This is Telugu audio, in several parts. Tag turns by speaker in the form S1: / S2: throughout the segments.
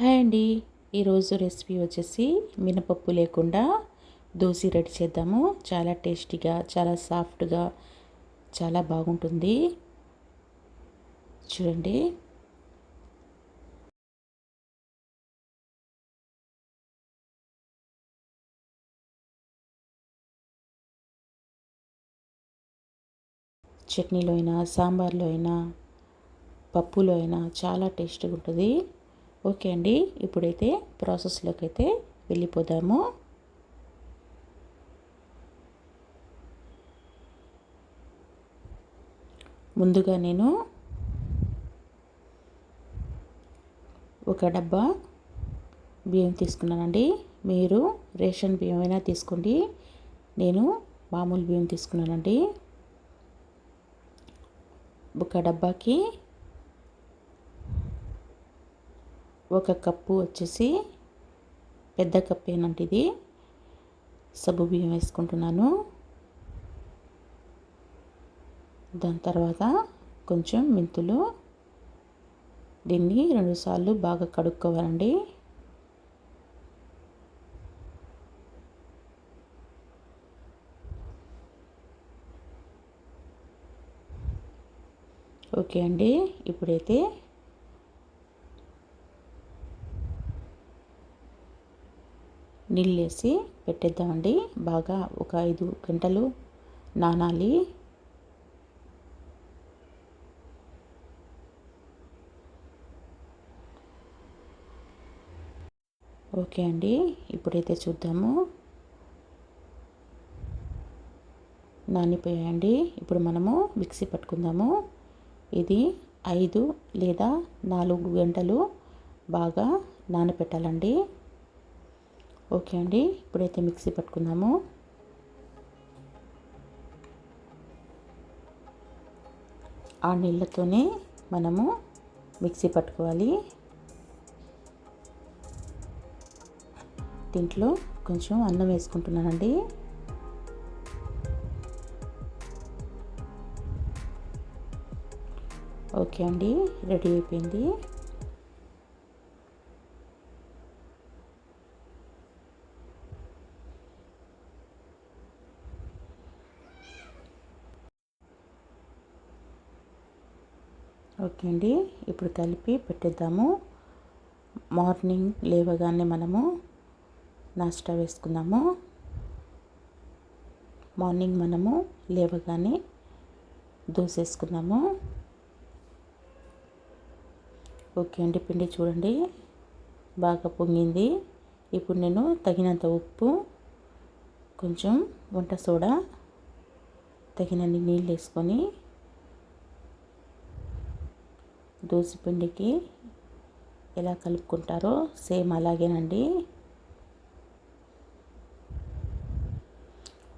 S1: హాయ్ అండి. ఈరోజు రెసిపీ వచ్చేసి మినపప్పు లేకుండా దోశ రెడీ చేద్దాము. చాలా టేస్టీగా, చాలా సాఫ్ట్గా, చాలా బాగుంటుంది. చూడండి. చట్నీలో అయినా, సాంబార్లో అయినా, పప్పులో అయినా చాలా టేస్టీగా ఉంటుంది. ఓకే అండి, ఇప్పుడైతే ప్రాసెస్లోకి అయితే వెళ్ళిపోదాము. ముందుగా నేను ఒక డబ్బా బియ్యం తీసుకున్నానండి. మీరు రేషన్ బియ్యం అయినా తీసుకోండి. నేను మామూలు బియ్యం తీసుకున్నానండి. ఒక డబ్బాకి ఒక కప్పు వచ్చేసి పెద్ద కప్పేనండి ఇది సగ్గు బియ్యం వేసుకుంటున్నాను. దాని తర్వాత కొంచెం మెంతులు. దీన్ని 2 సార్లు బాగా కడుక్కోవాలండి. ఓకే అండి, ఇప్పుడైతే నీళ్ళు వేసి పెట్టేద్దామండి. బాగా ఒక 5 గంటలు నానాలి. ఓకే అండి, ఇప్పుడైతే చూద్దాము. నానిపోయాయండి. ఇప్పుడు మనము మిక్సీ పట్టుకుందాము. ఇది 5 లేదా 4 గంటలు బాగా నానబెట్టాలండి. ఓకే అండి, ఇప్పుడైతే మిక్సీ పట్టుకుందాము. ఆ నీళ్ళతోనే మనము మిక్సీ పట్టుకోవాలి. దీంట్లో కొంచెం అన్నం వేసుకుంటున్నానండి. ఓకే అండి, రెడీ అయిపోయింది. ఓకే అండి, ఇప్పుడు కలిపి పెట్టేద్దాము. మార్నింగ్ లేవగానే మనము నాస్టా వేసుకుందాము. మార్నింగ్ మనము లేవగానే దోశ వేసుకుందాము. ఓకే అండి, పిండి చూడండి బాగా పొంగింది. ఇప్పుడు నేను తగినంత ఉప్పు, కొంచెం వంట సోడా, తగినన్ని నీళ్ళు వేసుకొని దోశ పిండికి ఎలా కలుపుకుంటారో సేమ్ అలాగేనండి.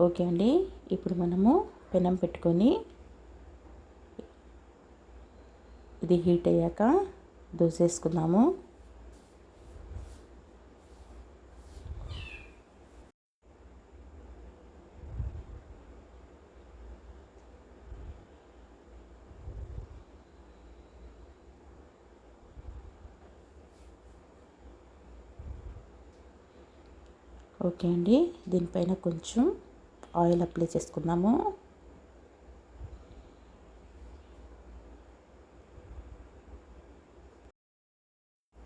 S1: ఓకే అండి, ఇప్పుడు మనము పెనం పెట్టుకొని ఇది హీట్ అయ్యాక దోశ వేసుకుందాము. ఓకే అండి, దీనిపైన కొంచెం ఆయిల్ అప్లై చేసుకుందాము.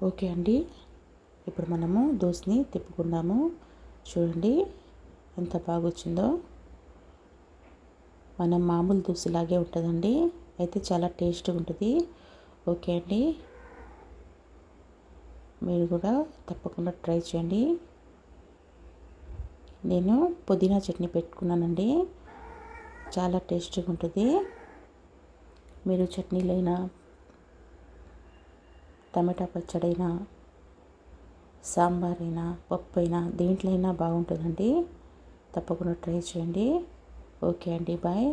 S1: ఓకే అండి, ఇప్పుడు మనము దోశని తిప్పుకుందాము. చూడండి ఎంత బాగా వచ్చిందో. మనం మామూలు దోశలాగే ఉంటుందండి, అయితే చాలా టేస్ట్గా ఉంటుంది. ఓకే అండి, మీరు కూడా తప్పకుండా ట్రై చేయండి. నేను పుదీనా చట్నీ పెట్టుకున్నానండి, చాలా టేస్టీగా ఉంటుంది. మీరు చట్నీలైనా, టమాటా పచ్చడైనా, సాంబార్ అయినా, పప్పు అయినా, దేంట్లో అయినా బాగుంటుందండి. తప్పకుండా ట్రై చేయండి. ఓకే అండి, బాయ్.